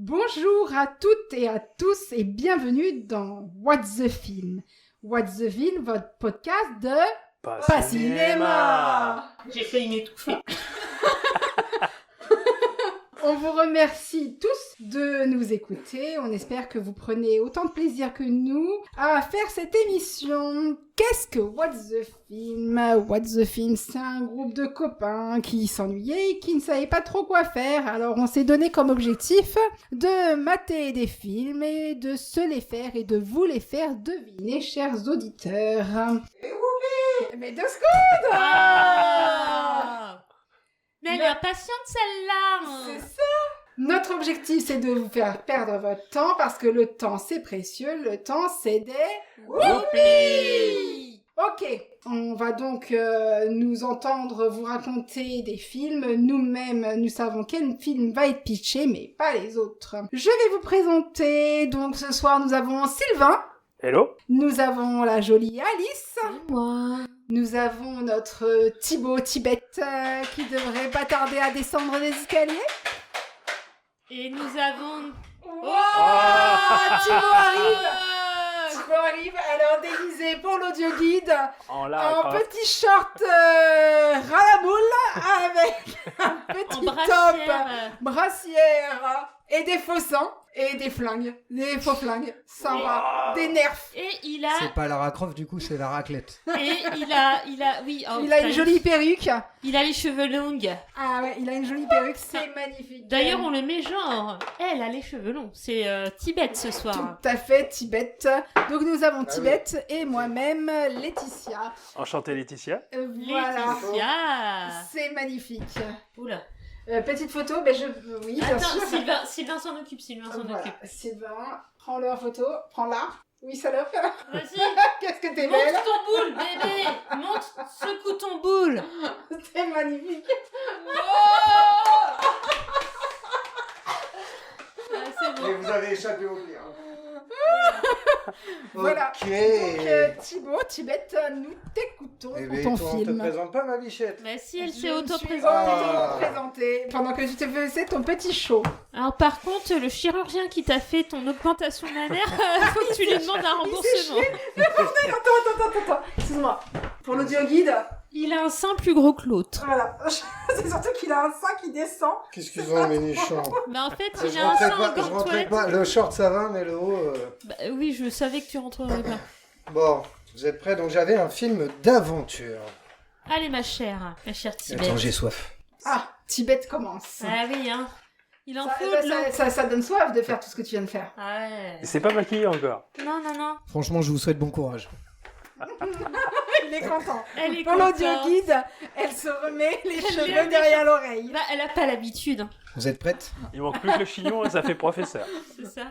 Bonjour à toutes et à tous et bienvenue dans What's the Film. What's the Film, votre podcast de... Pas cinéma. J'ai failli m'étouffer. On vous remercie tous de nous écouter. On espère que vous prenez autant de plaisir que nous à faire cette émission. Qu'est-ce que What's the Film? What's the Film, c'est un groupe de copains qui s'ennuyaient et qui ne savaient pas trop quoi faire. Alors on s'est donné comme objectif de mater des films et de se les faire et de vous les faire deviner, chers auditeurs. Mais 2 secondes! Mais elle est impatiente celle-là. C'est ça. Notre objectif, c'est de vous faire perdre votre temps parce que le temps, c'est précieux. Le temps, c'est des... Whoopi! Ok, on va donc nous entendre vous raconter des films. Nous-mêmes, nous savons quel film va être pitché, mais pas les autres. Je vais vous présenter. Donc ce soir, nous avons Sylvain. Hello. Nous avons la jolie Alice. Et moi. Nous avons notre Thibaut Tibet qui devrait pas tarder à descendre des escaliers. Et nous avons... Thibaut arrive. Thibaut arrive, alors déguisé pour l'audio guide En en petit short ralaboule avec un petit top, brassière et des faux sangs. Et des flingues, des faux flingues, sympa, des nerfs. Et il a... C'est pas Lara Croft, du coup, c'est la raclette. Et il a... Oui, oh, Il a une jolie perruque. Il a les cheveux longs. Ah ouais, il a une jolie perruque, c'est magnifique. D'ailleurs, on le met genre... Elle a les cheveux longs. C'est Tibet ce soir. Tout à fait, Tibet. Donc nous avons Tibet et moi-même, Laetitia. Enchanté Laetitia. Voilà. Laetitia. C'est magnifique. Oula. Petite photo, mais oui, bien Attends, sûr. Sylvain s'en occupe, Sylvain s'en Voilà. occupe. Sylvain, prends leur photo, prends-la. Oui, salope. Vas-y, Qu'est-ce que t'es belle. monte ton boule, bébé. Secoue ton boule. C'est magnifique. Ah, c'est bon. Et vous avez échappé au pire. Voilà. Ok. Donc Thibaut, Tibet, nous t'écoutons Eh pour ben, ton toi, on te film. présente pas ma bichette. Mais si elle Je s'est me suis auto-présentée. auto-présentée pendant que tu te faisais ton petit show. Alors par contre, le chirurgien qui t'a fait ton augmentation mammaire, faut que tu lui demandes un remboursement. Attends. Excuse-moi. Pour l'audio guide, Il a un sein plus gros que l'autre. voilà. C'est surtout qu'il a un sein qui descend. Qu'est-ce qu'ils ont, mes nichons? Mais en fait, Je il a un sein en rentrais gants de toilette. pas. Le short, ça va, mais le haut... Bah, oui, je savais que tu rentrerais pas. Bon, vous êtes prêts? Donc j'avais un film d'aventure. Allez ma chère Tibet. Attends, j'ai soif. Ah, Tibet commence. Ah oui, hein. Il en faut de l'eau. Ça donne soif de faire tout ce que tu viens de faire. Ah ouais. C'est pas maquillé encore. Non. Franchement, je vous souhaite bon courage. Il est content. Elle est Pour l'audio contente. guide, elle se remet les Elle cheveux lève les derrière l'oreille. Bah, elle a pas l'habitude, Vous êtes prêtes? Il manque plus que le chignon et ça fait professeur. c'est ça.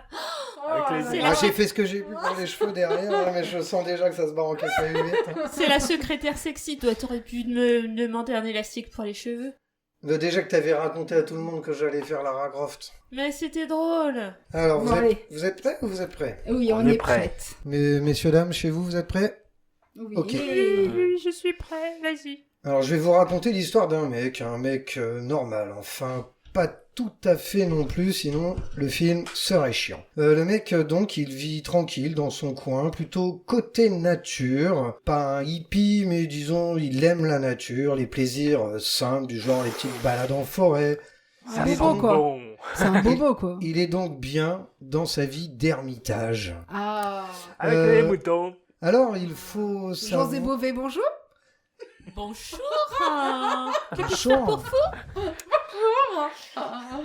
Avec les- C'est Ah, la- j'ai fait ce que j'ai pu pour les cheveux derrière, hein, mais je sens déjà que ça se barre en cacahuète. C'est la secrétaire sexy. Toi, t'aurais pu me demander un élastique pour les cheveux. Déjà que t'avais raconté à tout le monde que j'allais faire Lara Croft. Mais c'était drôle. Alors, Bon, allez. vous êtes prêts ou vous êtes prêts? Oui, on On est est prêt. prête. Messieurs, dames, chez vous, vous êtes prêts? Oui. Ok. Oui, je suis prêt. Vas-y. Alors, je vais vous raconter l'histoire d'un mec, normal, enfin, pas tout à fait non plus, sinon le film serait chiant. Le mec, donc, il vit tranquille dans son coin, plutôt côté nature, pas un hippie, mais disons, il aime la nature, les plaisirs simples, du genre les petites balades en forêt. Un Il est bobo, donc quoi. Bon. C'est un bobo, quoi. Il est donc bien dans sa vie d'ermitage. Ah. Avec les moutons. Alors, il faut savoir... José Beauvais, bonjour. Bonjour. Bonjour.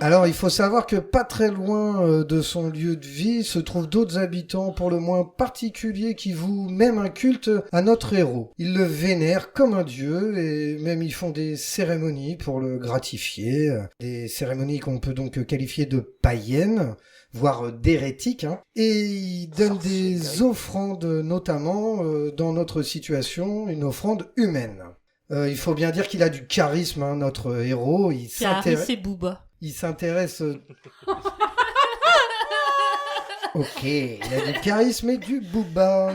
Alors, il faut savoir que pas très loin de son lieu de vie se trouvent d'autres habitants pour le moins particuliers qui vouent même un culte à notre héros. Ils le vénèrent comme un dieu et même ils font des cérémonies pour le gratifier. Des cérémonies qu'on peut donc qualifier de païennes, voire d'hérétiques. Hein. Et ils donnent des offrandes, notamment dans notre situation, une offrande humaine. Il faut bien dire qu'il a du charisme, hein, notre héros. Carré, c'est Booba. Il s'intéresse... Ok, il a du charisme et du booba.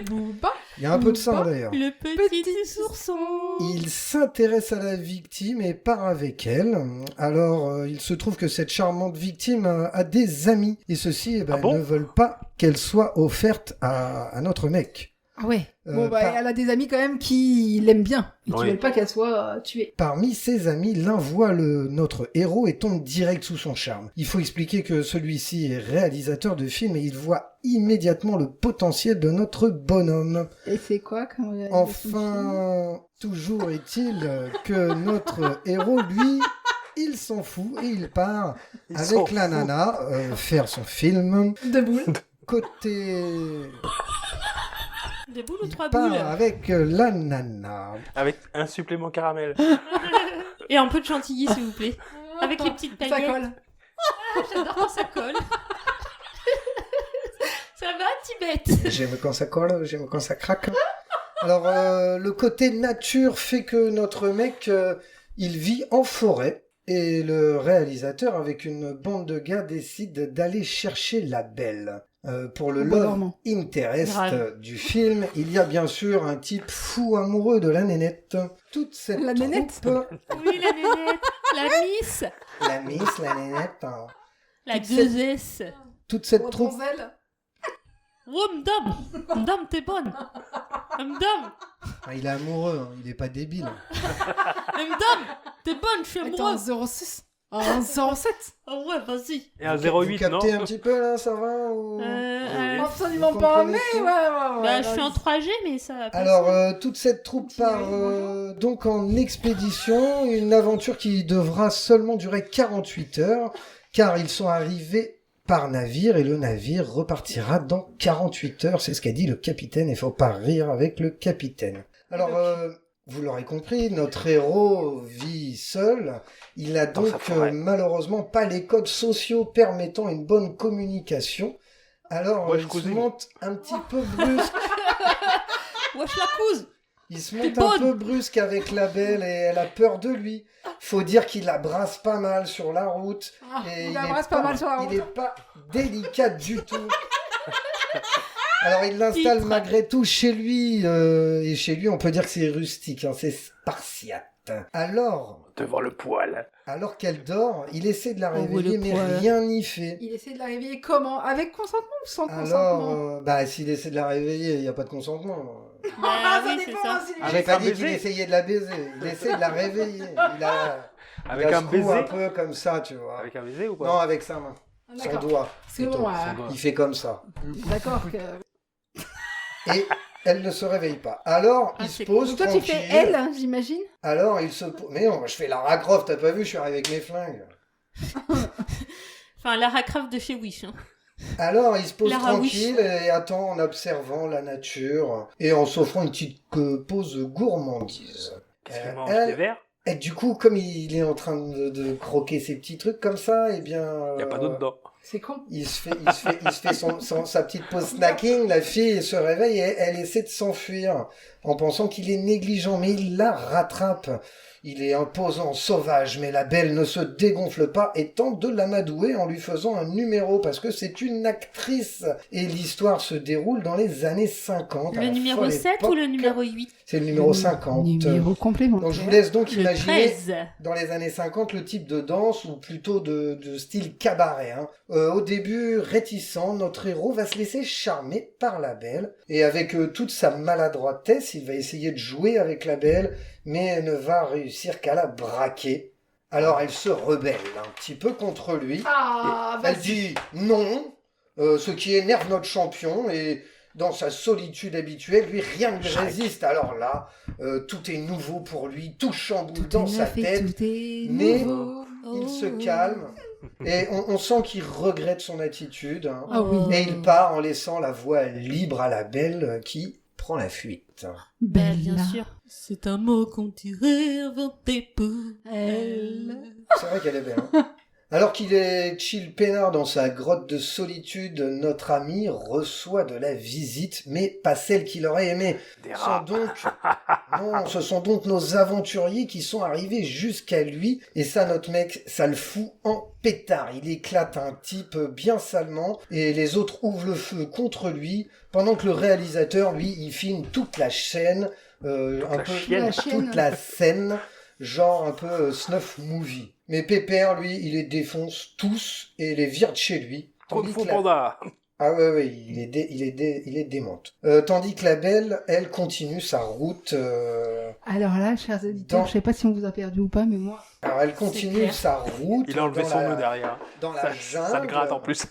Booba. Il y a un peu de ça d'ailleurs. Le petit sourçon. Il s'intéresse à la victime et part avec elle. Alors, il se trouve que cette charmante victime a des amis. Et ceux-ci Ah bon ne veulent pas qu'elle soit offerte à notre mec. Ah ouais. Bon, bah, par- elle a des amis quand même qui l'aiment bien et qui Oui. veulent pas qu'elle soit tuée. Parmi ses amis, l'un voit notre héros et tombe direct sous son charme. Il faut expliquer que celui-ci est réalisateur de films et il voit immédiatement le potentiel de notre bonhomme. Et c'est quoi comme Enfin, toujours est-il que notre héros, lui, il s'en fout et il part Il s'en avec la fout. nana faire son film. de boules. Côté... Des boules ou Il 3 part boules? avec la nana. Avec un supplément caramel. Et un peu de chantilly, s'il vous plaît. Avec les petites Ça paillettes. colle. J'adore quand ça colle. Ça va, Tibet? J'aime quand ça colle, j'aime quand ça craque. Alors, le côté nature fait que notre mec, il vit en forêt. Et le réalisateur, avec une bande de gars, décide d'aller chercher la belle. Pour le Au bois love dormant. interest Grave. du film, il y a bien sûr un type fou amoureux de la nénette. Toute cette La nénette troupe, Oui, la nénette. La miss. la miss, la nénette, hein. La Toute cette- 2S. toute cette troupe. Donzelle. Oh, m'dame. M'dame, t'es bonne. M'dame. Ah, il est amoureux, hein, il est pas débile. M'dame, t'es bonne, je suis Attends, amoureux. 06. En 07. Oh ouais, vas-y. Et un Vous 08, non captez un petit peu là, ça va ou... Absolument Vous pas, comprenez mais tout ouais. Bah, je suis en 3G, mais ça va passer. Alors, toute cette troupe part donc en expédition, une aventure qui devra seulement durer 48 heures, car ils sont arrivés par navire et le navire repartira dans 48 heures, c'est ce qu'a dit le capitaine, il faut pas rire avec le capitaine. Alors, vous l'aurez compris, notre héros vit seul, il a Dans donc sa forêt. malheureusement pas les codes sociaux permettant une bonne communication. Alors, Wesh, il se cousine. monte un petit peu brusque. Wesh, la couse. Il se T'es monte un bonne. peu brusque avec la belle et elle a peur de lui. Faut dire qu'il la brasse pas mal sur la route. Ah, Et il est l'embrasse pas mal sur la route. Il est pas délicat du tout. Alors il l'installe Titre. malgré tout chez lui. Et chez lui, on peut dire que c'est rustique, hein, c'est spartiate. Devant le poêle. Alors qu'elle dort, il essaie de la Oh, réveiller, le mais poil. rien n'y fait. Il essaie de la réveiller comment? Avec consentement ou sans Alors, consentement? bah s'il essaie de la réveiller, il n'y a pas de consentement. Bah ça oui, c'est dépend ça. aussi. J'ai Avec pas un dit qu'il baiser. essayait de la baiser, il essaie de la réveiller. Avec il un secoue baiser. un peu comme ça, tu vois. Avec un baiser ou pas Non, avec sa main. Ah, Son d'accord. doigt. C'est plutôt. bon, Son doigt. Il fait comme ça. d'accord. que- Et elle ne se réveille pas. Alors, Ah, il se c'est pose Donc toi, tu tranquille. fais elle, hein, j'imagine? Alors, il se pose... Mais non, je fais Lara Croft, t'as pas vu, je suis arrivé avec mes flingues. Enfin, Lara Croft de chez Wish. Hein. Alors, il se pose Lara tranquille et attend en observant la nature et en s'offrant une petite pause gourmandise. Qu'est-ce qu'il Euh, mange elle- Des verres Et du coup, comme il est en train de croquer ses petits trucs comme ça, eh bien... Il n'y a pas d'eau dedans. C'est con. Il se fait sa petite pause snacking, la fille se réveille et elle essaie de s'enfuir en pensant qu'il est négligent, mais il la rattrape. Il est imposant, sauvage, mais la belle ne se dégonfle pas et tente de l'amadouer en lui faisant un numéro parce que c'est une actrice. Et l'histoire se déroule dans les années 50. à Le la numéro folle 7 époque. ou le numéro 8? C'est le numéro 50. Numéro complémentaire. Donc je vous laisse donc Le imaginer 13. dans les années 50 le type de danse ou plutôt de style cabaret. Hein. Au début réticent, notre héros va se laisser charmer par la belle et avec toute sa maladroitesse, il va essayer de jouer avec la belle mais ne va réussir qu'à la braquer. Alors elle se rebelle un petit peu contre lui. Ah, Elle vas-y. dit non, ce qui énerve notre champion et dans sa solitude habituelle, lui rien ne lui Shrek. résiste. Alors là, tout est nouveau pour lui, tout chamboule dans Tout est sa neuf et tête. tout est mais nouveau. Il se calme et on sent qu'il regrette son attitude. Hein. Ah oui. Et il part en laissant la voie libre à la belle qui prend la fuite. Belle, bien Bella. sûr. C'est un mot qu'on dirait inventé pour Elle. C'est vrai qu'elle est belle. Hein. Alors qu'il est chill peinard dans sa grotte de solitude, notre ami reçoit de la visite, mais pas celle qu'il aurait aimée. Des rats. Ce sont donc nos aventuriers qui sont arrivés jusqu'à lui, et ça, notre mec, ça le fout en pétard. Il éclate un type bien salement, et les autres ouvrent le feu contre lui, pendant que le réalisateur, lui, il filme toute la chaîne, toute la scène, genre un peu snuff movie. Mais Pépère, lui, il les défonce tous et les vire de chez lui. Kung Fu Panda. Ah ouais, il est démonte. Tandis que la Belle, elle continue sa route. Alors là, chers auditeurs, je sais pas si on vous a perdu ou pas, mais moi... Alors elle continue sa route. Il a enlevé son nœud derrière. Dans la jungle. Ça le gratte en plus.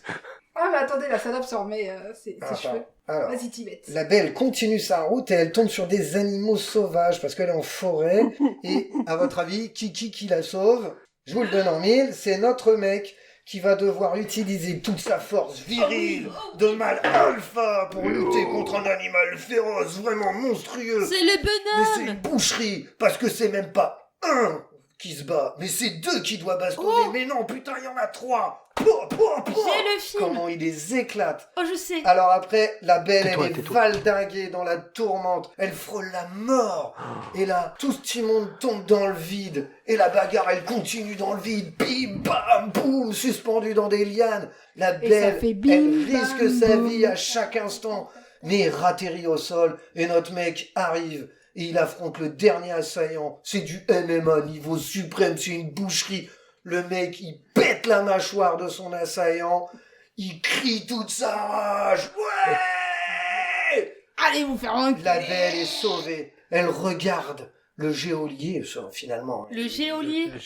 Ah mais attendez, la salope se remet ses cheveux. Alors, vas-y Tibet. La Belle continue sa route et elle tombe sur des animaux sauvages parce qu'elle est en forêt. Et à votre avis, qui la sauve? Je vous le donne en mille, c'est notre mec qui va devoir utiliser toute sa force virile de mâle alpha pour lutter contre un animal féroce vraiment monstrueux. C'est le bonhomme. Mais c'est une boucherie, parce que c'est même pas un qui se bat, mais c'est deux qui doivent bastonner. Mais non, putain, il y en a trois. J'ai le film. Comment il les éclate. Oh, je sais. Alors après, la Belle, elle est valdinguée dans la tourmente. Elle frôle la mort. Et là, tout ce petit monde tombe dans le vide. Et la bagarre, elle continue dans le vide. Bim, bam, boum, suspendue dans des lianes. La Belle, elle risque sa vie à chaque instant. Mais ratterrit au sol. Et notre mec arrive. Et il affronte le dernier assaillant. C'est du MMA niveau suprême. C'est une boucherie. Le mec, il pète la mâchoire de son assaillant. Il crie toute sa rage. Ouais! Allez vous faire enculer. La Belle est sauvée. Elle regarde le geôlier, finalement. Le geôlier. Le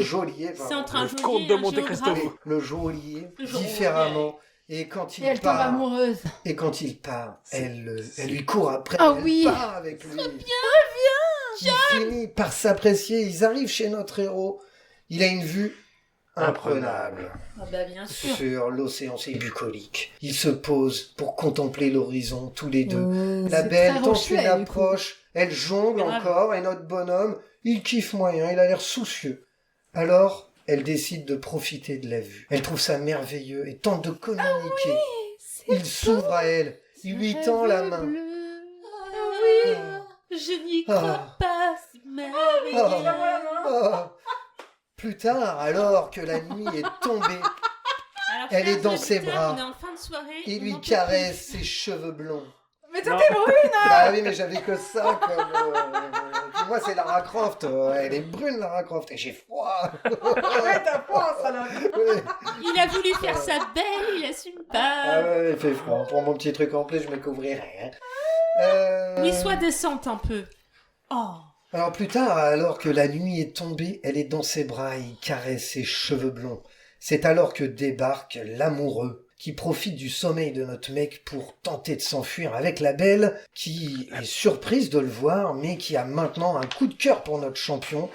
geôlier. C'est entre un geôlier comte et de un Monte Cristo. géographe. Le geôlier, différemment. Et quand il elle tombe amoureuse. Et quand il part, elle lui court après. Ah elle oui. part avec lui. Reviens. Qui finit par s'apprécier. Ils arrivent chez notre héros. Il a une vue imprenable. Ah bah bien sûr. Sur l'océan, c'est bucolique. Ils se posent pour contempler l'horizon, tous les deux. Oh, la Belle tente une approche. Elle jongle encore. Et notre bonhomme, il kiffe moyen. Il a l'air soucieux. Alors, elle décide de profiter de la vue. Elle trouve ça merveilleux et tente de communiquer. Ah oui, il s'ouvre à elle. Il lui tend la main. Ah oui, je n'y crois pas, c'est merveilleux. Plus tard, alors que la nuit est tombée, elle est dans ses bras. On est en fin de soirée. Il lui caresse ses cheveux blonds. Mais toi t'es brune. Ah oui, mais j'avais que ça comme... moi, c'est Lara Croft. Elle est brune, Lara Croft. Et j'ai froid. Ouais, t'as froid, ça là. Ouais. Il a voulu faire sa belle, il assume pas. Ah ouais, il fait froid. Pour mon petit truc en plus, je me couvrirai. Oui, sois décente un peu. Oh. Alors plus tard, alors que la nuit est tombée, elle est dans ses bras et il caresse ses cheveux blonds. C'est alors que débarque l'amoureux, qui profite du sommeil de notre mec pour tenter de s'enfuir avec la Belle, qui est surprise de le voir, mais qui a maintenant un coup de cœur pour notre champion,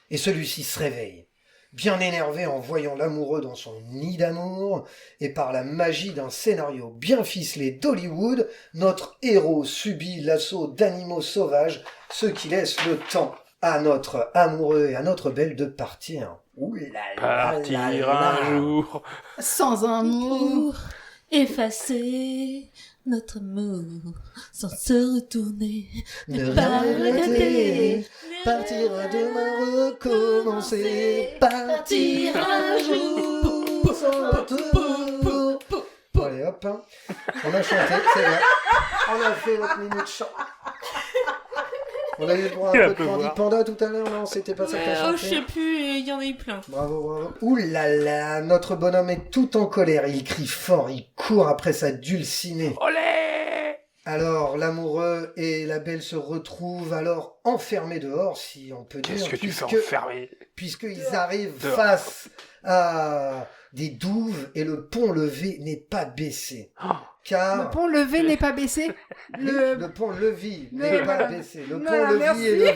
et celui-ci se réveille. Bien énervé en voyant l'amoureux dans son nid d'amour, et par la magie d'un scénario bien ficelé d'Hollywood, notre héros subit l'assaut d'animaux sauvages, ce qui laisse le temps à notre amoureux et à notre Belle de partir. Ouh là là Partir là là. un jour. Sans amour. Pour effacer notre amour sans se retourner. Ne pas regretter, partir demain, recommencer, partir un jour sans retour. Bon, allez hop, hein. On a chanté, c'est vrai. On a fait notre minute chant. On a eu pour un peu de Candy Panda tout à l'heure, non? C'était pas ça que t'as Oh, chanté? je sais plus, il y en a eu plein. Bravo, bravo. Ouh là là, notre bonhomme est tout en colère. Il crie fort, il court après sa dulcinée. Olé! Alors, l'amoureux et la Belle se retrouvent alors enfermés dehors, si on peut dire. Qu'est-ce que tu fais enfermer? Puisqu'ils arrivent Dehors. face à des douves et le pont-levé n'est pas baissé. Oh. Car Le pont levé n'est pas baissé. le pont-levis n'est pas voilà. baissé. Le Voilà, pont-levis merci. est levé.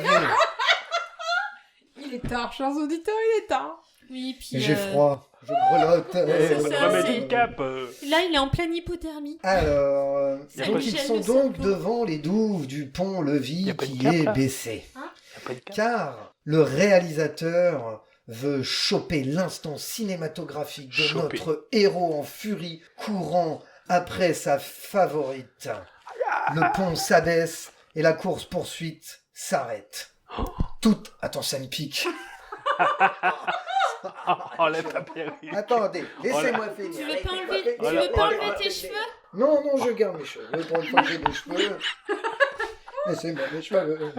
Il est tard, chers auditeurs, il est tard. Oui, puis. J'ai froid, je grelotte. C'est ça, Remets c'est- une cape. Là, il est en pleine hypothermie. Alors, Ça donc lui ils gèle sont le donc cerveau. devant les douves du Y pont-levis a pas de qui cap, est là baissé. Y a pas de cape. Car le réalisateur veut choper l'instant cinématographique de Choper. notre héros en furie, courant après sa favorite. Le pont s'abaisse et la course-poursuite s'arrête. Attends, ça me pique. Oh, la tapérie. Attendez, laissez-moi finir. Tu veux pas laissez-moi enlever, finir. tu veux pas enlever tes Laissez- cheveux? Non, je garde mes cheveux. Pour une fois que j'ai des cheveux. Laissez-moi mes cheveux.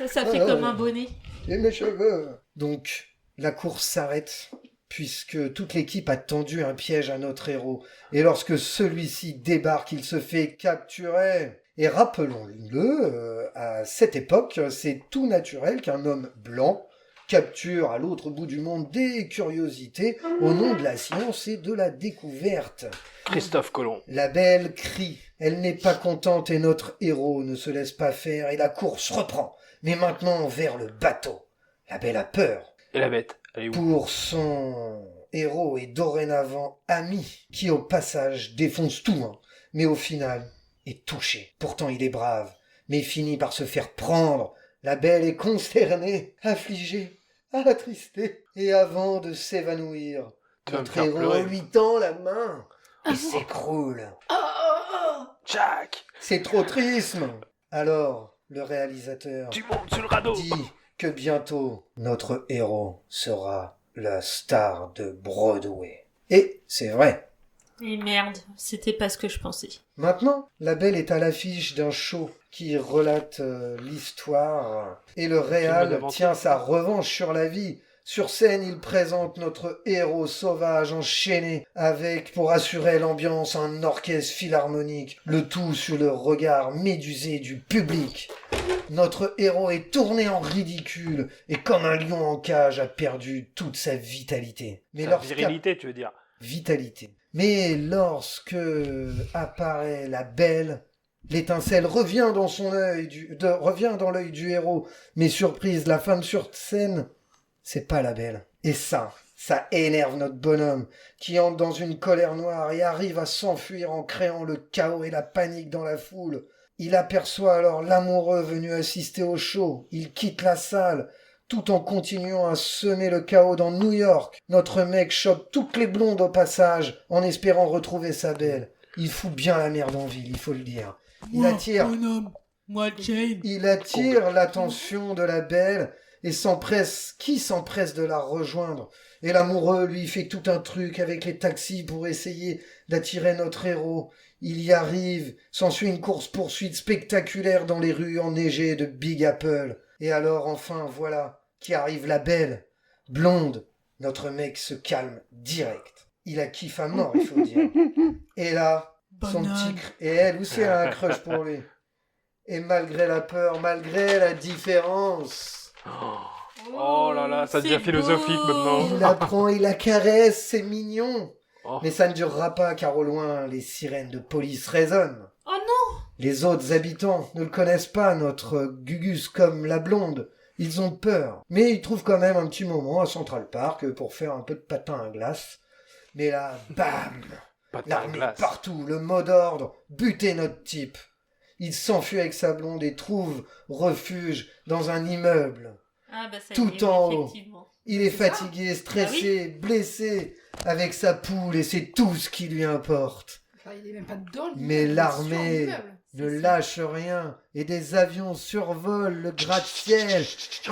Ça fait comme un bonnet. Et mes cheveux. Donc, la course s'arrête, puisque toute l'équipe a tendu un piège à notre héros. Et lorsque celui-ci débarque, il se fait capturer. Et rappelons-le, à cette époque, c'est tout naturel qu'un homme blanc capture à l'autre bout du monde des curiosités au nom de la science et de la découverte. Christophe Colomb. La belle crie. Elle n'est pas contente et notre héros ne se laisse pas faire et la course reprend. Mais maintenant vers le bateau. La belle a peur. Et la bête, elle est où? Pour son héros est dorénavant ami, qui au passage défonce tout, hein, mais au final est touché. Pourtant il est brave, mais finit par se faire prendre. La belle est consternée, affligée, attristée, et avant de s'évanouir, Tu vas me notre faire héros pleurer. lui tend la main et s'écroule. Jack, C'est trop triste. Alors, le réalisateur tu montes sur le radeau. dit que bientôt notre héros sera la star de Broadway. Et c'est vrai. Et merde, c'était pas ce que je pensais. Maintenant, la belle est à l'affiche d'un show qui relate l'histoire et le réal d'aventure. tient sa revanche sur la vie. Sur scène, il présente notre héros sauvage enchaîné avec, pour assurer l'ambiance, un orchestre philharmonique, le tout sur le regard médusé du public. Notre héros est tourné en ridicule et comme un lion en cage a perdu toute sa vitalité. Mais Sa lorsqu'à- virilité, tu veux dire. vitalité. Mais lorsque apparaît la belle, l'étincelle revient dans son revient dans l'œil du héros. Mais surprise, la femme sur scène, c'est pas la belle. Et ça énerve notre bonhomme, qui entre dans une colère noire et arrive à s'enfuir en créant le chaos et la panique dans la foule. Il aperçoit alors l'amoureux venu assister au show. Il quitte la salle, tout en continuant à semer le chaos dans New York. Notre mec chope toutes les blondes au passage, en espérant retrouver sa belle. Il fout bien la merde en ville, il faut le dire. Il attire l'attention de la belle et qui s'empresse de la rejoindre. Et l'amoureux lui fait tout un truc avec les taxis pour essayer d'attirer notre héros. Il y arrive, s'ensuit une course-poursuite spectaculaire dans les rues enneigées de Big Apple. Et alors enfin, voilà, qu'arrive la belle, blonde. Notre mec se calme direct. Il a kiff à mort, il faut dire. Et là, son petit et elle aussi elle a un crush pour lui. Et malgré la peur, malgré la différence, Oh là là, ça devient c'est philosophique beau. maintenant. il la prend, il la caresse, c'est mignon. Oh. Mais ça ne durera pas car au loin, les sirènes de police résonnent. Oh non! Les autres habitants ne le connaissent pas, notre Gugus comme la blonde. Ils ont peur. Mais ils trouvent quand même un petit moment à Central Park pour faire un peu de patin à glace. Mais là, bam! Patin à L'armée glace. partout, le mot d'ordre, buter notre type. Il s'enfuit avec sa blonde et trouve refuge dans un immeuble. Ah bah ça Tout y est, en oui, haut. effectivement. Il est C'est ça. fatigué, stressé, blessé, avec sa poule et c'est tout ce qui lui importe. Enfin, il est même pas dedans. lui. Mais Il est l'armée sur l'immeuble. Ne lâche rien et des avions survolent le gratte-ciel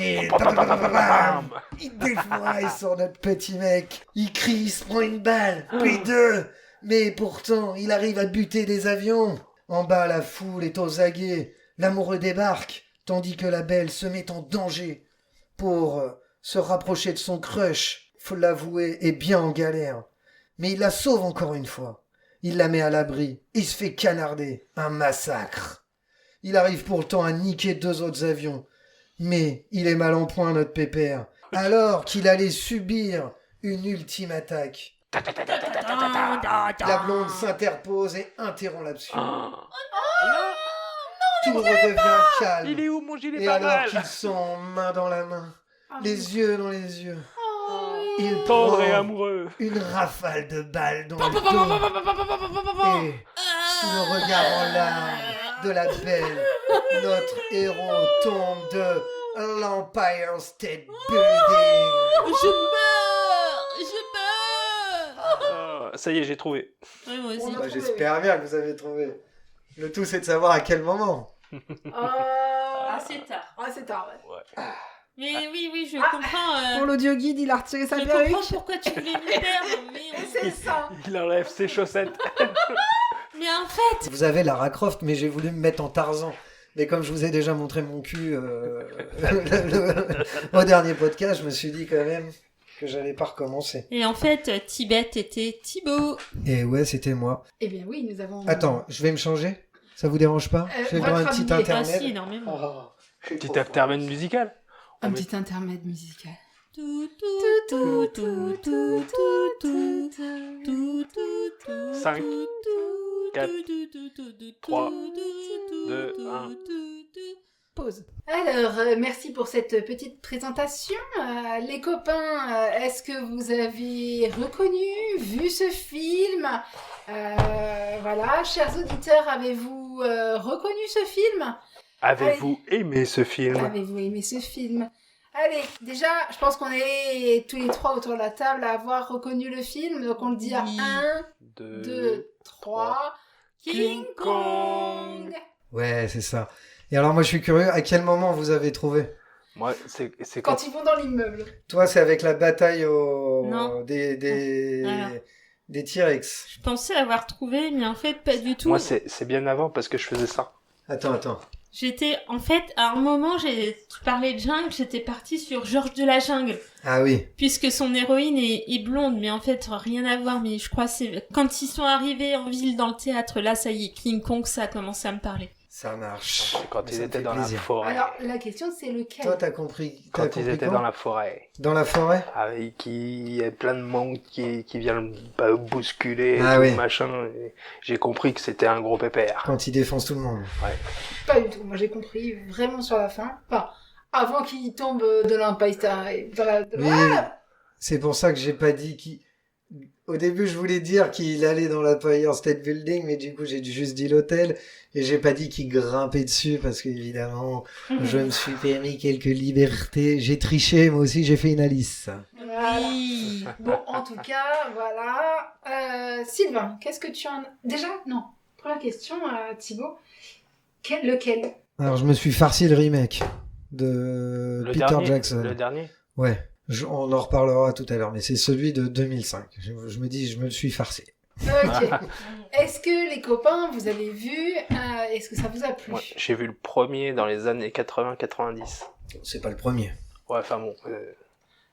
et Bam. il défouraille sur notre petit mec. Il crie, il se prend une balle, puis deux. Mais pourtant, il arrive à buter des avions. En bas, la foule est aux aguets. L'amoureux débarque, tandis que la belle se met en danger. Pour se rapprocher de son crush, faut l'avouer, est bien en galère. Mais il la sauve encore une fois. Il la met à l'abri. Il se fait canarder. Un massacre. Il arrive pourtant à niquer 2 autres avions. Mais il est mal en point, notre pépère. Alors qu'il allait subir une ultime attaque. La blonde s'interpose et interrompt l'action. Tout redevient calme. Il est où mon gilet Et pare-balles? alors qu'ils sont main dans la main, Ah, les yeux dans les yeux, il Tendre et prend amoureux. une rafale de balles dans le dos. Et sous le regard en larmes de la belle, notre héros tombe de l'Empire State Building. Je meurs. Ça y est, j'ai trouvé. Ouais, moi aussi. On a Bah, trouvé. j'espère bien que vous avez trouvé. Le tout, c'est de savoir à quel moment. Ah, c'est tard. Ah, c'est tard, ouais. Mais oui, je Ah, comprends. Pour l'audio guide, il a retiré sa Je perruque. comprends pourquoi tu voulais me perdre, C'est ça. Il enlève ses chaussettes. mais en fait, Vous avez Lara Croft, mais j'ai voulu me mettre en Tarzan. Mais comme je vous ai déjà montré mon cul au dernier podcast, je me suis dit quand même que j'allais pas recommencer. et en fait, Tibet était Thibaut. Et ouais, c'était moi. Eh bien oui, nous avons... Attends, je vais me changer. Ça vous dérange pas? Je vais votre voir un petit habillé. Ah internet. si, énormément. Petit intermède musical. Un petit intermède musical. Tout, tout, tout, tout, tout, tout, tout, tout, tout, 5, tout, 4, tout, tout, tout, tout, 3, tout, 2, tout, 1. tout. Pause. Alors, merci pour cette petite présentation. Les copains, est-ce que vous avez reconnu, vu ce film? Voilà, chers auditeurs, avez-vous reconnu ce film? Avez-vous aimé ce film? Avez-vous aimé ce film? Allez, déjà, je pense qu'on est tous les trois autour de la table à avoir reconnu le film. Donc on le dit à Oui. 1, 2, 3. King Kong! Ouais, c'est ça. Et alors, moi, je suis curieux, à quel moment vous avez trouvé? Moi, c'est Quand quand... ils vont dans l'immeuble. Toi, c'est avec la bataille Non. Alors. des T-Rex. Je pensais avoir trouvé, mais en fait, pas du tout. Moi, c'est bien avant parce que je faisais ça. Attends. J'étais, en fait, à un moment, tu parlais de jungle, j'étais partie sur Georges de la Jungle. Ah oui. Puisque son héroïne est blonde, mais en fait, rien à voir. Mais je crois que c'est quand ils sont arrivés en ville dans le théâtre, là, ça y est, King Kong, ça a commencé à me parler. Ça marche. C'est quand Ça ils me étaient fait dans plaisir. la forêt. Alors, la question, c'est lequel? Toi, t'as compris. Quand ils étaient dans la forêt. Dans la forêt? Avec qui il y a plein de monde qui vient le bousculer, Ah tout oui. machin. Et j'ai compris que c'était un gros pépère. Quand ils défoncent tout le monde. Pas du tout. Moi, j'ai compris vraiment sur la fin. Enfin, avant qu'il tombe de l'Empire State. Oui, c'est pour ça que j'ai pas dit qui. Au début, je voulais dire qu'il allait dans l'Empire State Building, mais du coup, j'ai juste dit l'hôtel. Et j'ai pas dit qu'il grimpait dessus, parce qu'évidemment, je me suis permis quelques libertés. J'ai triché, moi aussi, j'ai fait une Alice. Voilà. Oui. Bon, en tout cas, voilà. Sylvain, qu'est-ce que tu en... Déjà, non. Première question, Thibaut. Lequel? Alors, je me suis farci le remake de Le Peter dernier, Jackson. Le dernier. Ouais, on en reparlera tout à l'heure, mais c'est celui de 2005. Je me dis, je me le suis farci. Ok. Est-ce que les copains, vous avez vu? Est-ce que ça vous a plu? Ouais, j'ai vu le premier dans les années 80-90. C'est pas le premier. Ouais, enfin bon.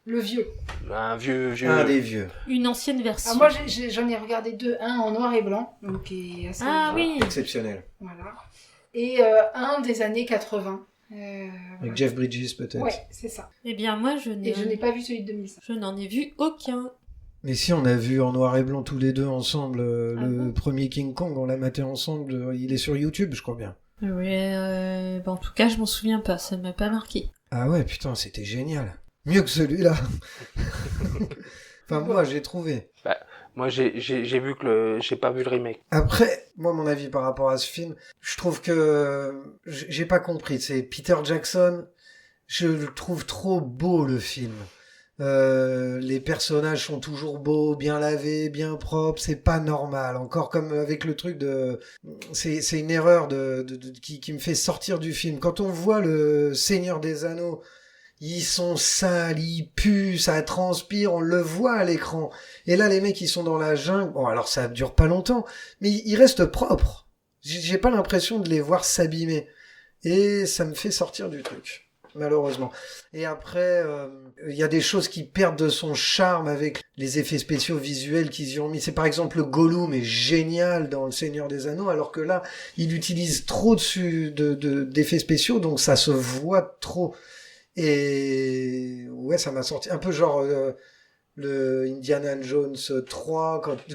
Le vieux. Un vieux. Un des vieux. Une ancienne version. Ah, moi, j'en ai regardé deux. Un en noir et blanc, donc qui est assez... Ah oui. Exceptionnel. Voilà. Et un des années 80. Avec Jeff Bridges, peut-être. Ouais, c'est ça. Eh bien, moi, Et je n'ai pas vu celui de 2005. je n'en ai vu aucun. Mais si, on a vu en noir et blanc tous les deux ensemble le bon premier King Kong, on l'a maté ensemble. Il est sur YouTube, je crois bien. Ouais, en tout cas, je m'en souviens pas, ça m'a pas marqué. Ah ouais, putain, c'était génial. Mieux que celui-là. Enfin, moi, j'ai trouvé. Moi, j'ai vu que j'ai pas vu le remake. Après, moi, mon avis par rapport à ce film, je trouve que j'ai pas compris. C'est Peter Jackson. Je le trouve trop beau, le film. Les personnages sont toujours beaux, bien lavés, bien propres. C'est pas normal. Encore comme avec le truc de, c'est une erreur qui me fait sortir du film. Quand on voit le Seigneur des Anneaux, ils sont sales, ils puent, ça transpire, on le voit à l'écran. Et là, les mecs, ils sont dans la jungle. Bon, alors ça dure pas longtemps, mais ils restent propres. J'ai pas l'impression de les voir s'abîmer. Et ça me fait sortir du truc, malheureusement. Et après, il y a des choses qui perdent de son charme avec les effets spéciaux visuels qu'ils y ont mis. C'est par exemple le Gollum est génial dans Le Seigneur des Anneaux, alors que là, il utilise trop d'effets spéciaux, donc ça se voit trop. Et ouais, ça m'a sorti un peu genre Le Indiana Jones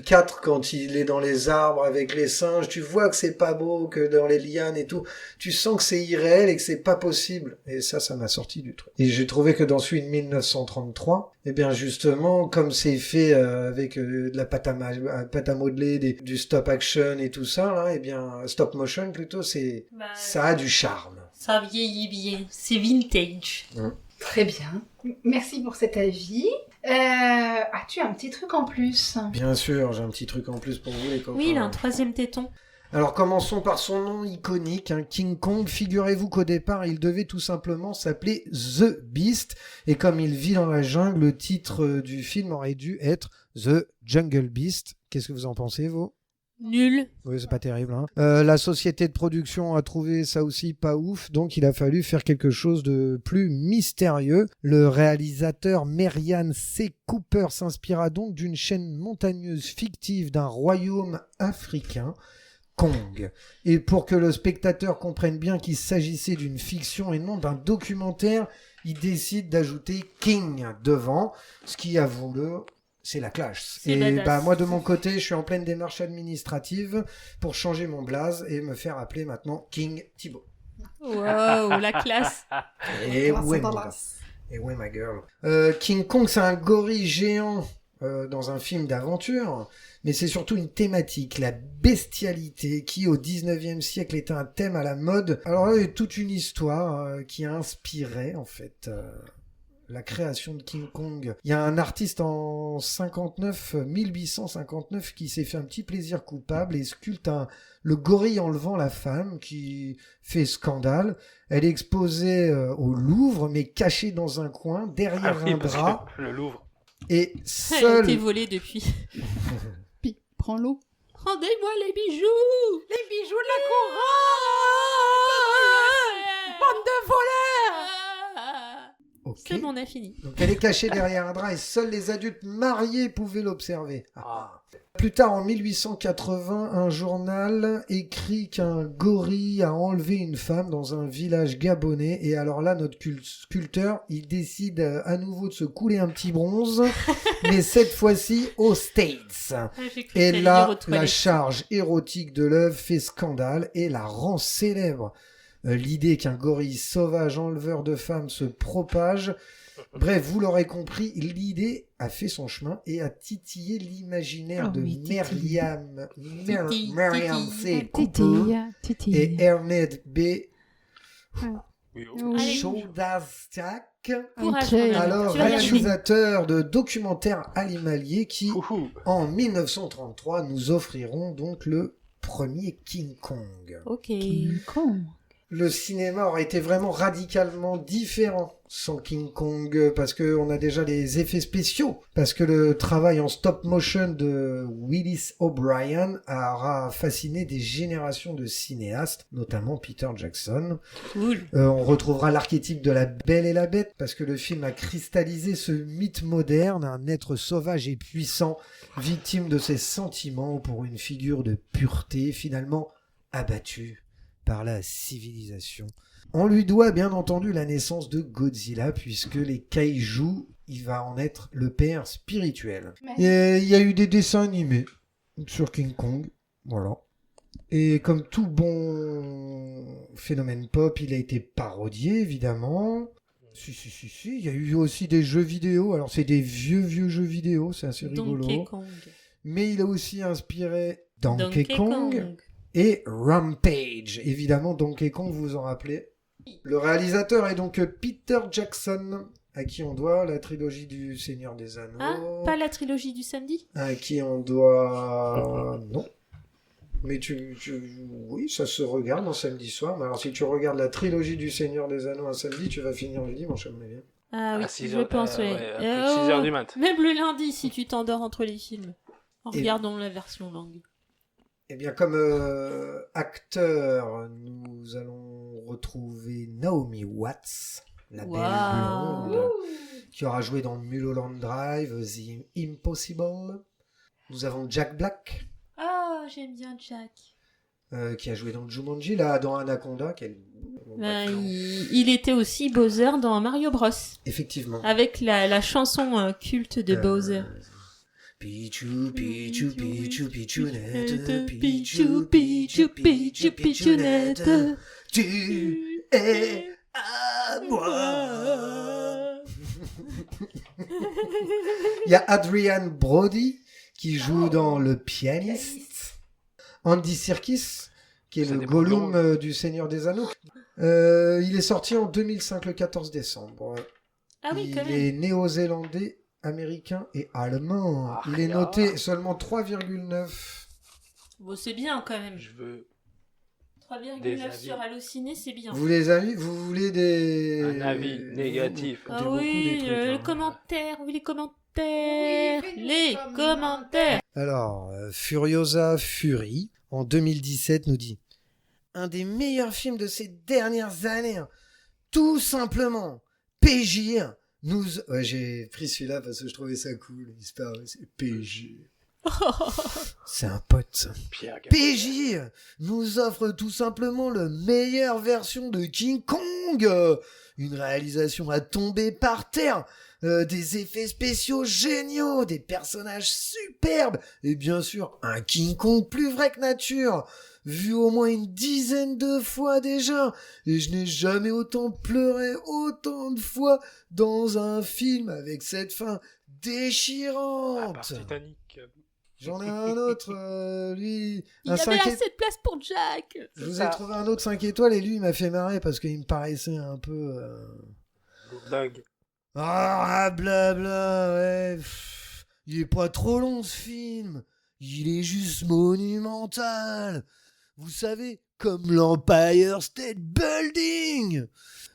4, quand il est dans les arbres avec les singes, tu vois que c'est pas beau, que dans les lianes et tout, tu sens que c'est irréel et que c'est pas possible. Et ça m'a sorti du truc. Et j'ai trouvé que dans celui de 1933, eh bien justement, comme c'est fait avec de la pâte à modeler, du stop action et tout ça, là, eh bien stop motion plutôt, ça a du charme. Ça vieillit bien, c'est vintage. Très bien. Merci pour cet avis. As-tu un petit truc en plus? Bien sûr, j'ai un petit truc en plus pour vous les copains. Oui, il a un 3e téton. Alors commençons par son nom iconique, King Kong. Figurez-vous qu'au départ, il devait tout simplement s'appeler The Beast. Et comme il vit dans la jungle, le titre du film aurait dû être The Jungle Beast. Qu'est-ce que vous en pensez, vous ? Nul. Oui, c'est pas terrible. La société de production a trouvé ça aussi pas ouf, donc il a fallu faire quelque chose de plus mystérieux. Le réalisateur Merian C. Cooper s'inspira donc d'une chaîne montagneuse fictive d'un royaume africain, Kong. Et pour que le spectateur comprenne bien qu'il s'agissait d'une fiction et non d'un documentaire, il décide d'ajouter King devant, ce qui avoue-le, c'est la classe. C'est et badass. moi de mon côté, je suis en pleine démarche administrative pour changer mon blaze et me faire appeler maintenant King Thibaut. Wow, la classe. Et ouais, mon gars. Et ouais, ma girl. King Kong, c'est un gorille géant dans un film d'aventure, mais c'est surtout une thématique, la bestialité, qui au 19e siècle est un thème à la mode. Alors là, il y a toute une histoire qui a inspiré, en fait, la création de King Kong. Il y a un artiste en 1859 qui s'est fait un petit plaisir coupable et sculpte le gorille enlevant la femme qui fait scandale. Elle est exposée au Louvre, mais cachée dans un coin, derrière un drap. Le Louvre. Et Elle a seul... été volée depuis. Puis, prends l'eau. Rendez-moi les bijoux. Les bijoux de la couronne! Bande de voleurs! Ok. C'est bon, on a fini. Donc elle est cachée derrière un drap et seuls les adultes mariés pouvaient l'observer. Plus tard, en 1880, un journal écrit qu'un gorille a enlevé une femme dans un village gabonais. Et alors là, notre sculpteur, il décide à nouveau de se couler un petit bronze, mais cette fois-ci aux States. J'ai cru que Et t'allais là, dire aux la toilettes. charge érotique de l'œuvre fait scandale et la rend célèbre. L'idée qu'un gorille sauvage enleveur de femmes se propage. Bref, vous l'aurez compris, l'idée a fait son chemin et a titillé l'imaginaire de Merian C. Cooper et Ernest B. Chodastak, Courage, Ok. mon ami. alors Tu vas y arriver. réalisateur de documentaires animaliers qui, en 1933, nous offriront donc le premier King Kong. Ok. King Kong. Le cinéma aurait été vraiment radicalement différent sans King Kong, parce que on a déjà les effets spéciaux, parce que le travail en stop motion de Willis O'Brien aura fasciné des générations de cinéastes, notamment Peter Jackson. Cool. On retrouvera l'archétype de la Belle et la Bête, parce que le film a cristallisé ce mythe moderne, un être sauvage et puissant, victime de ses sentiments pour une figure de pureté, finalement abattue par la civilisation. On lui doit bien entendu la naissance de Godzilla, puisque les kaijus, il va en être le père spirituel. Et il y a eu des dessins animés sur King Kong, voilà. Et comme tout bon phénomène pop, il a été parodié, évidemment. Si, il y a eu aussi des jeux vidéo. Alors, c'est des vieux jeux vidéo, c'est assez rigolo. Donkey Kong. Mais il a aussi inspiré Donkey Kong et Rampage. Évidemment, Donkey Kong, vous vous en rappelez. Le réalisateur est donc Peter Jackson, à qui on doit la trilogie du Seigneur des Anneaux. Ah, pas la trilogie du samedi? À qui on doit... Non. Mais oui, ça se regarde un samedi soir. Mais alors, si tu regardes la trilogie du Seigneur des Anneaux un samedi, tu vas finir le dimanche, à mon avis. Ah oui, À 6 je heures, pense, ouais. à plus de 6 heures du mat. Même le lundi, si tu t'endors entre les films. En Et- regardant la version longue. Eh bien, comme acteur, nous allons retrouver Naomi Watts, la belle Waouh. blonde, qui aura joué dans Mulholland Drive, The Impossible. Nous avons Jack Black, Ah, j'aime bien Jack. qui a joué dans Jumanji, là, dans Anaconda. Il était aussi Bowser dans Mario Bros. Effectivement. Avec la chanson culte de Bowser. Pichou, Pichou, Pichou, Pichounette, Pichou, Pichou, Pichou, Pichounette. Tu es à moi. Il y a Adrian Brody qui joue dans Le Pianiste. Andy Serkis, qui est Ça le dépend Gollum du Seigneur des Anneaux. Il est sorti en 2005, le 14 décembre. Ah oui, quand Il même. est néo-zélandais, américain et allemand. Ah, Il est rien. noté seulement 3,9. Bon, c'est bien quand même. Je veux Des 3,9 avis. sur Allociné, c'est bien. Vous les amis, vous voulez des... un avis négatif. Vous Ah comptez beaucoup oui, des trucs, les hein. commentaires, oui, les commentaires. Oui, fais-nous Les des commentaires. Alors, Furiosa Fury, en 2017, nous dit « Un des meilleurs films de ces dernières années, hein. Tout simplement, PJ, nous... » Ouais, j'ai pris celui-là parce que je trouvais ça cool. Il se parle, c'est PJ. C'est un pote, ça. Pierre Gabriel. PJ nous offre tout simplement la meilleure version de King Kong. Une réalisation à tomber par terre. Des effets spéciaux géniaux, des personnages superbes et bien sûr un King Kong plus vrai que nature, vu au moins une dizaine de fois déjà, et je n'ai jamais autant pleuré autant de fois dans un film avec cette fin À déchirante. part Titanic. J'en ai un autre, lui, Il y un avait 5 assez de place pour Jack. Je vous ça. ai trouvé un autre 5 étoiles et lui il m'a fait marrer parce qu'il me paraissait un peu... Dingue. Ah, blabla, ouais. Il est pas trop long ce film. Il est juste monumental. Vous savez, comme l'Empire State Building.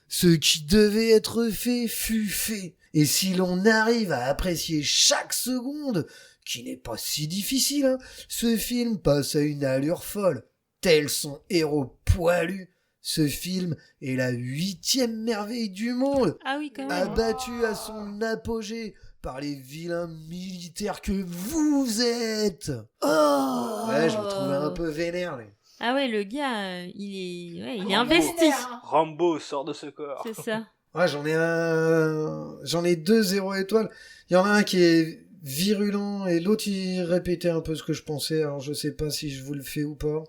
Ce qui devait être fait fut fait. Et si l'on arrive à apprécier chaque seconde, qui n'est pas si difficile, hein, ce film passe à une allure folle. Tel son héros poilu. Ce film est la 8e merveille du monde. Ah oui, quand même. Abattu à son apogée par les vilains militaires que vous êtes. Oh. Ouais, je me trouvais un peu vénère. Mais... Ah ouais, le gars, il est Oh, investi. Rambo sort de ce corps. C'est ça. Ouais, j'en ai 2 0 étoiles. Il y en a un qui est virulent et l'autre il répétait un peu ce que je pensais. Alors je sais pas si je vous le fais ou pas.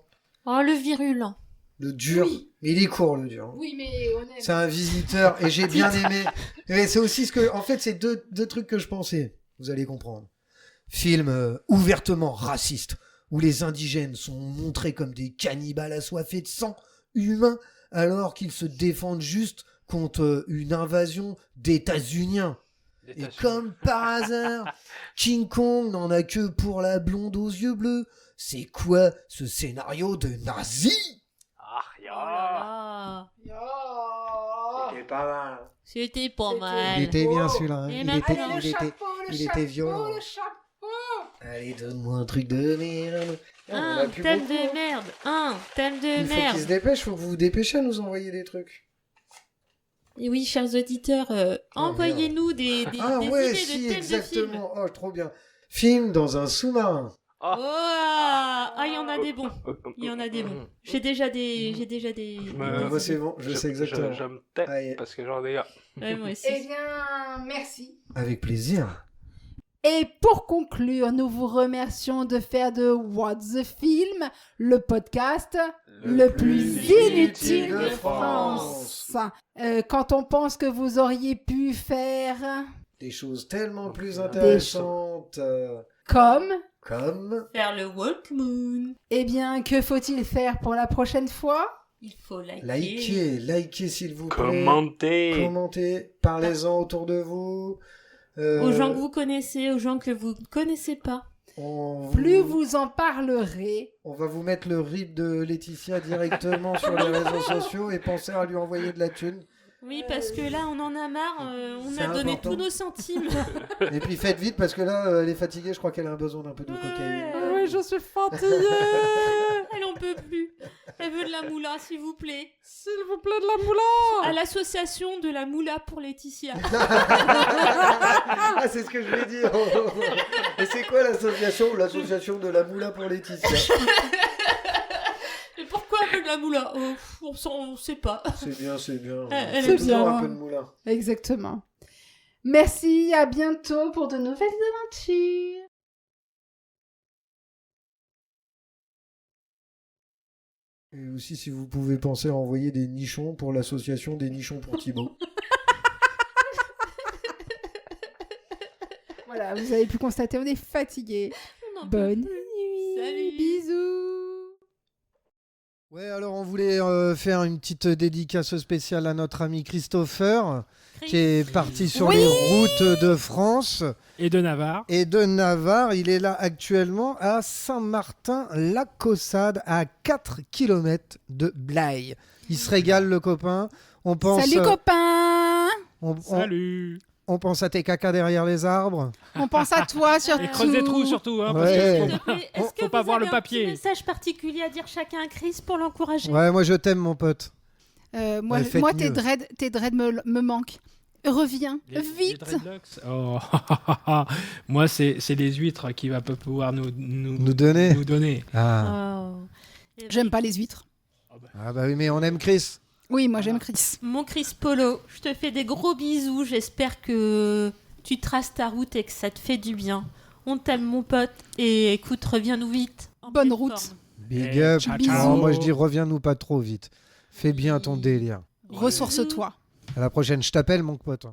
Oh, le virulent. Le dur. Oui. Mais il est court le dur. Oui, mais on aime. C'est un visiteur et j'ai bien aimé. Et c'est aussi ce que, en fait, c'est deux trucs que je pensais. Vous allez comprendre. Film ouvertement raciste où les indigènes sont montrés comme des cannibales assoiffés de sang humain alors qu'ils se défendent juste contre une invasion d'États-Uniens. Et comme par hasard, King Kong n'en a que pour la blonde aux yeux bleus. C'est quoi ce scénario de nazi? Ah, Oh rien. là là. Oh. C'était pas mal. C'était pas C'était- mal. Il était bien celui-là. Hein. Et Il maintenant- était, Allez, le il était, chapeau, le il chapeau, était violent. le chapeau. Allez, donne-moi un truc de merde. On en a Un plus thème beaucoup. de merde. Un thème de Il faut qu'il se merde. dépêche, faut que vous vous dépêchez à nous envoyer des trucs. Et oui, chers auditeurs, envoyez-nous des Ah des ouais, idées si, de thèmes de films. exactement. Oh, trop bien. Film dans un sous-marin. Oh, ah, il y en a des bons. Il y en a des bons. J'ai déjà des. Moi, c'est bon, je sais exactement. Je me tais Allez. parce que j'en ai un. Ouais, moi aussi. Eh bien, merci. Avec plaisir. Et pour conclure, nous vous remercions de faire de What's the Film le podcast le plus inutile de France. Quand on pense que vous auriez pu faire Des choses tellement plus Des intéressantes. comme, Comme... Faire le Walk Moon. eh bien, que faut-il faire pour la prochaine fois? Il faut liker. Likez s'il vous plaît. Commentez. Commentez. Parlez-en autour de vous. Aux gens que vous connaissez, aux gens que vous ne connaissez pas. Plus vous en parlerez, On va vous mettre le RIP de Laetitia directement sur les réseaux sociaux et pensez à lui envoyer de la thune. Oui, parce que là, on en a marre. On C'est a donné important. tous nos centimes. Et puis faites vite parce que là, elle est fatiguée. Je crois qu'elle a besoin d'un peu de cocaïne. Ouais. je suis fatiguée. Elle en peut plus. Elle veut de la moula, s'il vous plaît. S'il vous plaît, de la moula. À l'association de la moula pour Laetitia. Ah, c'est ce que je voulais dire. Et c'est quoi l'association? L'association de la moula pour Laetitia. de la moula. On sait pas. C'est bien, c'est bien. Elle est bien. Un peu de moulin. Exactement. Merci, à bientôt pour de nouvelles aventures. Et aussi, si vous pouvez penser à envoyer des nichons pour l'association des nichons pour Thibaut. Voilà, vous avez pu constater, on est fatigué. Bonne nuit. Salut. Bisous. Ouais, alors on voulait faire une petite dédicace spéciale à notre ami Christopher, qui est parti sur les routes de France Et de Navarre. et de Navarre. Il est là actuellement à Saint-Martin-la-Caussade, à 4 km de Blaye. Il se régale, le copain. On pense, Salut copains. Salut. on pense à tes cacas derrière les arbres. On pense à toi surtout. Et creuse des trous surtout, hein, parce Ouais. que S'il te plaît, est-ce que faut pas vous voir avez le un papier. petit message particulier à dire chacun à Chris pour l'encourager? Ouais, moi je t'aime, mon pote. Moi, Ouais, faites moi mieux. tes dreads me manquent. Reviens, Les vite. dreadlocks. Oh, moi, c'est les huîtres qui va pas pouvoir nous donner. nous donner. Ah. Oh. Eh ben, J'aime pas les huîtres. Ah bah oui, mais on aime Chris. Oui, moi j'aime Chris. Mon Chris Polo, je te fais des gros bisous. J'espère que tu traces ta route et que ça te fait du bien. On t'aime, mon pote. Et écoute, reviens-nous vite. En Bonne pleine route. forme. Big Eh, up. ciao, Bisous. Non, moi je dis reviens-nous pas trop vite. Fais bien ton délire. Ressource-toi. À la prochaine, je t'appelle, mon pote.